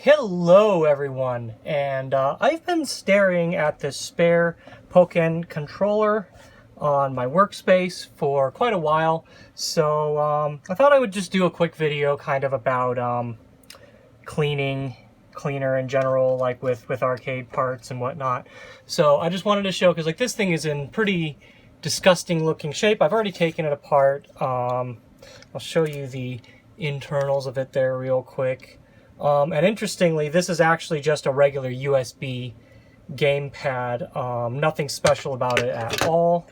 Hello everyone, and I've been staring at this spare Pokken controller on my workspace for quite a while, so I thought I would just do a quick video kind of about cleaner in general, like with arcade parts and whatnot. So I just wanted to show, because like this thing is in pretty disgusting looking shape. I've already taken it apart. I'll show you the internals of it there real quick. And interestingly, this is actually just a regular USB gamepad. Nothing special about it at all.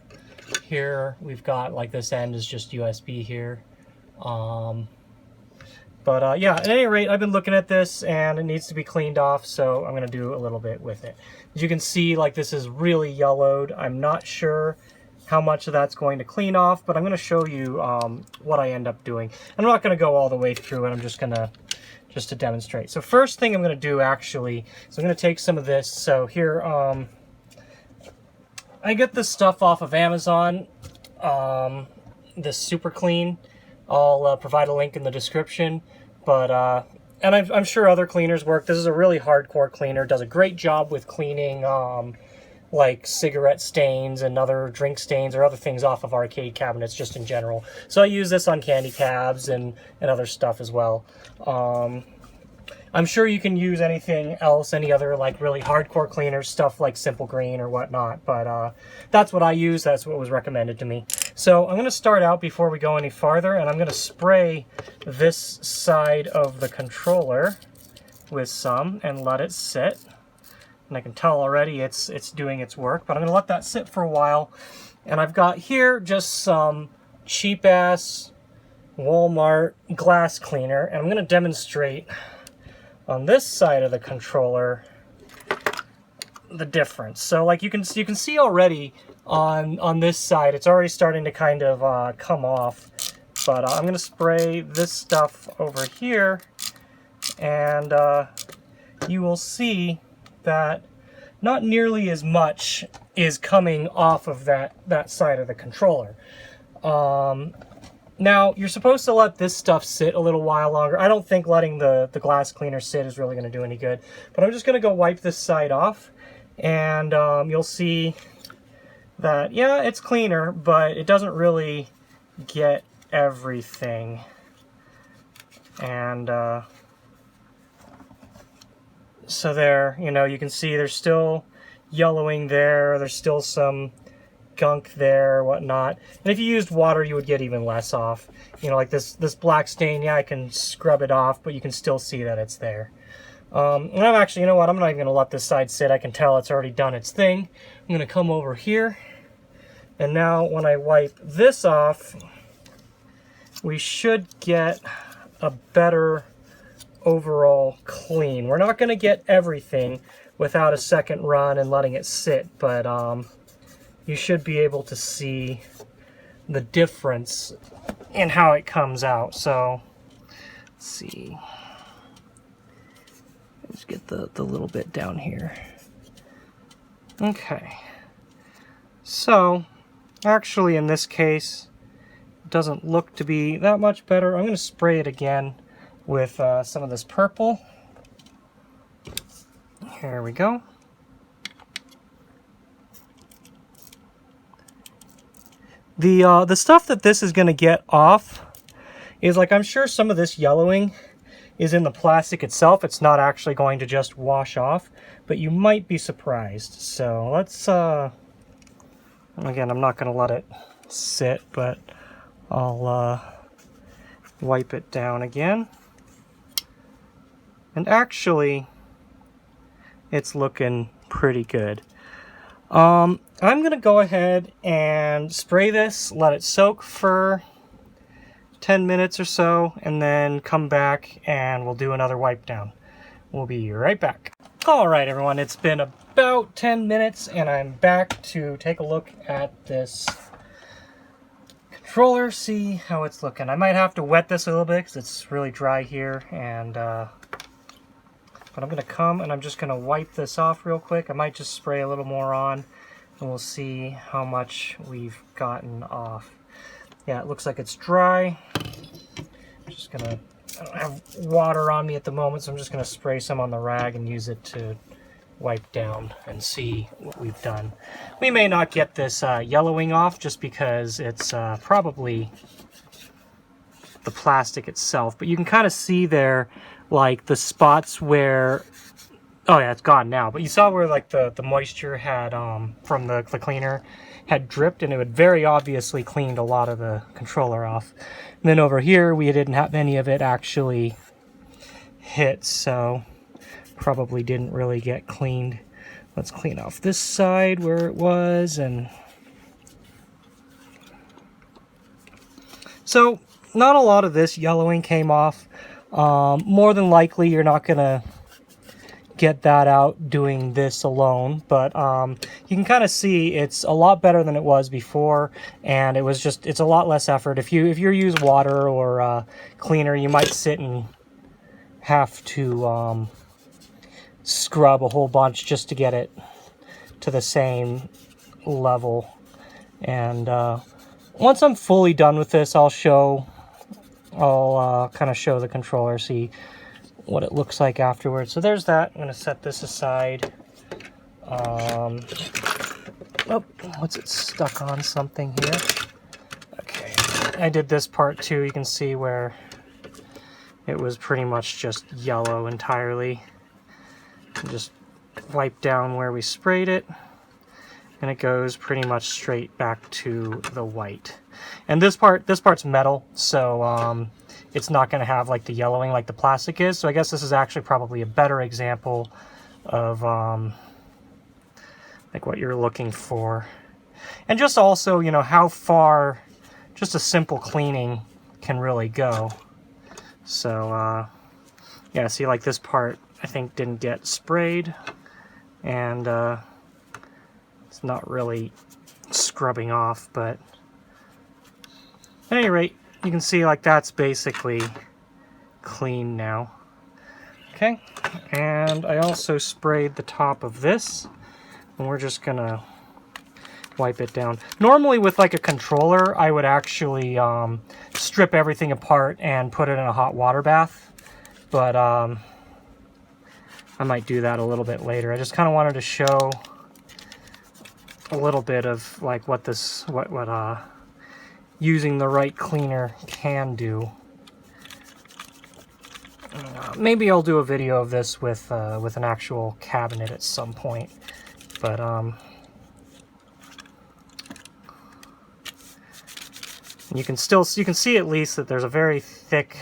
Here we've got, like, this end is just USB here. Yeah, at any rate, I've been looking at this and it needs to be cleaned off, so I'm going to do a little bit with it. As you can see, like, this is really yellowed. I'm not sure how much of that's going to clean off, but I'm going to show you what I end up doing. I'm not going to go all the way through it. I'm just going to to demonstrate. So first thing I'm going to do actually is I'm going to take some of this. So here, I get this stuff off of Amazon, this super clean. I'll provide a link in the description, but and I'm sure other cleaners work. This is a really hardcore cleaner. Does a great job with cleaning like cigarette stains and other drink stains or other things off of arcade cabinets just in general. So I use this on candy cabs and other stuff as well. I'm sure you can use anything else, any other like really hardcore cleaners, stuff like Simple Green or whatnot, but that's what I use. That's what was recommended to me. So I'm going to start out before we go any farther, and I'm going to spray this side of the controller with some and let it sit. And I can tell already it's doing its work, but I'm going to let that sit for a while. And I've got here just some cheap-ass Walmart glass cleaner, and I'm going to demonstrate on this side of the controller the difference. So like you can see already on this side, it's already starting to kind of come off. But I'm going to spray this stuff over here, and you will see that not nearly as much is coming off of that side of the controller. Now, you're supposed to let this stuff sit a little while longer. I don't think letting the glass cleaner sit is really going to do any good. But I'm just going to go wipe this side off, and you'll see that, yeah, it's cleaner, but it doesn't really get everything. And so there, you can see there's still yellowing there. There's still some gunk there, whatnot. And if you used water, you would get even less off. Like this black stain, yeah, I can scrub it off, but you can still see that it's there. And I'm actually, you know what, I'm not even going to let this side sit. I can tell it's already done its thing. I'm going to come over here, and now when I wipe this off, we should get a better overall clean. We're not going to get everything without a second run and letting it sit, but you should be able to see the difference in how it comes out. So let's see. Let's get the little bit down here. Okay. So actually in this case, it doesn't look to be that much better. I'm going to spray it again with some of this purple. Here we go. The stuff that this is going to get off is, like, I'm sure some of this yellowing is in the plastic itself. It's not actually going to just wash off, but you might be surprised. So let's, again, I'm not going to let it sit, but I'll wipe it down again. And actually, it's looking pretty good. I'm going to go ahead and spray this, let it soak for 10 minutes or so, and then come back and we'll do another wipe down. We'll be right back. Alright everyone, it's been about 10 minutes and I'm back to take a look at this controller, see how it's looking. I might have to wet this a little bit because it's really dry here, and but I'm going to come and I'm just going to wipe this off real quick. I might just spray a little more on, and we'll see how much we've gotten off. Yeah, it looks like it's dry. I'm just going to I don't have water on me at the moment, so I'm just going to spray some on the rag and use it to wipe down and see what we've done. We may not get this yellowing off just because it's probably the plastic itself, but you can kind of see there like the spots where, oh yeah, it's gone now, but you saw where like the moisture had from the cleaner had dripped, and it would very obviously cleaned a lot of the controller off. And then over here we didn't have any of it actually hit, so probably didn't really get cleaned. Let's clean off this side where it was. And so not a lot of this yellowing came off. More than likely you're not gonna get that out doing this alone, but you can kind of see it's a lot better than it was before, and it's a lot less effort. If you use water or cleaner, you might sit and have to scrub a whole bunch just to get it to the same level. And once I'm fully done with this, I'll kind of show the controller, see what it looks like afterwards. So there's that. I'm going to set this aside. Oh, what's it stuck on something here? Okay, I did this part too. You can see where it was pretty much just yellow entirely. Just wipe down where we sprayed it, and it goes pretty much straight back to the white. And this part's metal, so it's not going to have like the yellowing like the plastic is. So I guess this is actually probably a better example of like what you're looking for. And just also, you know, how far just a simple cleaning can really go. So yeah, see, like this part I think didn't get sprayed, and it's not really scrubbing off, but at any rate, you can see like that's basically clean now. Okay, and I also sprayed the top of this, and we're just gonna wipe it down. Normally with like a controller, I would actually strip everything apart and put it in a hot water bath, but I might do that a little bit later. I just kind of wanted to show a little bit of like what using the right cleaner can do. Maybe I'll do a video of this with an actual cabinet at some point, but you can see at least that there's a very thick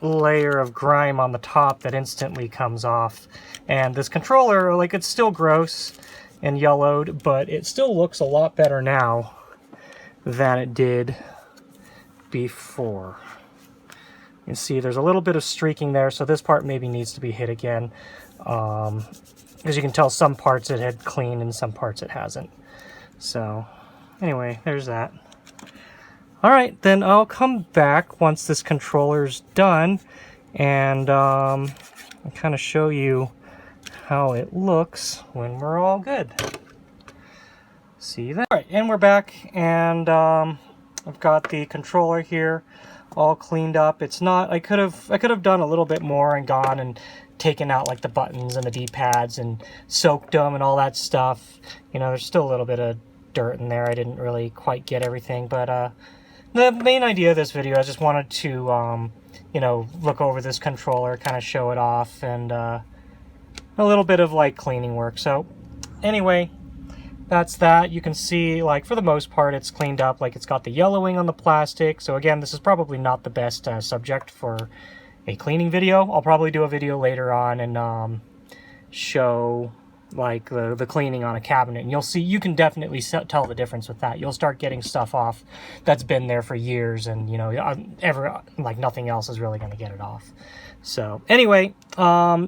layer of grime on the top that instantly comes off. And this controller, like, it's still gross and yellowed, but it still looks a lot better now than it did before. You can see there's a little bit of streaking there, so this part maybe needs to be hit again. As you can tell, some parts it had cleaned and some parts it hasn't. So anyway, there's that. Alright, then I'll come back once this controller's done and I'll kind of show you how it looks when we're all good. See you then. Alright, and we're back, and I've got the controller here all cleaned up. It's not, I could have done a little bit more and gone and taken out like the buttons and the D-pads and soaked them and all that stuff. You know, there's still a little bit of dirt in there. I didn't really quite get everything, but the main idea of this video, I just wanted to, you know, look over this controller, kind of show it off, and a little bit of like cleaning work. So anyway, that's that. You can see, like, for the most part, it's cleaned up. Like, it's got the yellowing on the plastic. So again, this is probably not the best subject for a cleaning video. I'll probably do a video later on and show like the cleaning on a cabinet, and you'll see, you can definitely tell the difference with that. You'll start getting stuff off that's been there for years, and you know, like nothing else is really going to get it off. So anyway,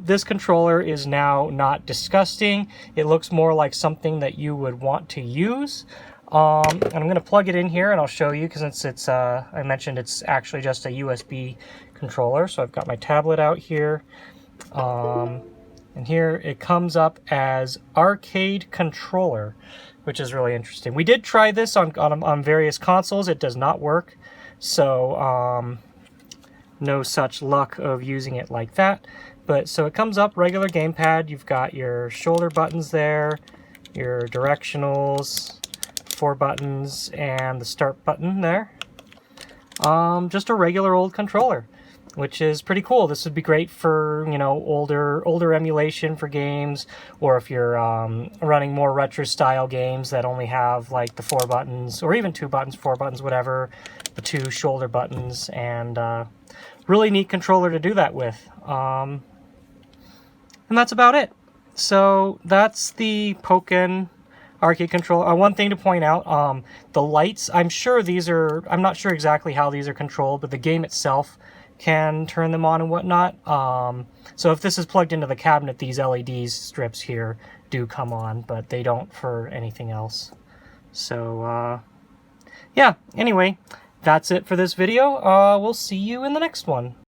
this controller is now not disgusting. It looks more like something that you would want to use. And I'm going to plug it in here and I'll show you, because it's I mentioned it's actually just a USB controller. So I've got my tablet out here. And here it comes up as arcade controller, which is really interesting. We did try this on various consoles. It does not work. So no such luck of using it like that. But so it comes up regular gamepad. You've got your shoulder buttons there, your directionals, 4 buttons, and the start button there. Just a regular old controller, which is pretty cool. This would be great for, you know, older emulation for games, or if you're running more retro style games that only have like the 4 buttons, or even 2 buttons, 4 buttons, whatever, the 2 shoulder buttons, and really neat controller to do that with. And that's about it. So that's the Pokken Arcade controller. One thing to point out, the lights, I'm not sure exactly how these are controlled, but the game itself can turn them on and whatnot. So if this is plugged into the cabinet, these LED strips here do come on, but they don't for anything else. So yeah, anyway, that's it for this video. We'll see you in the next one.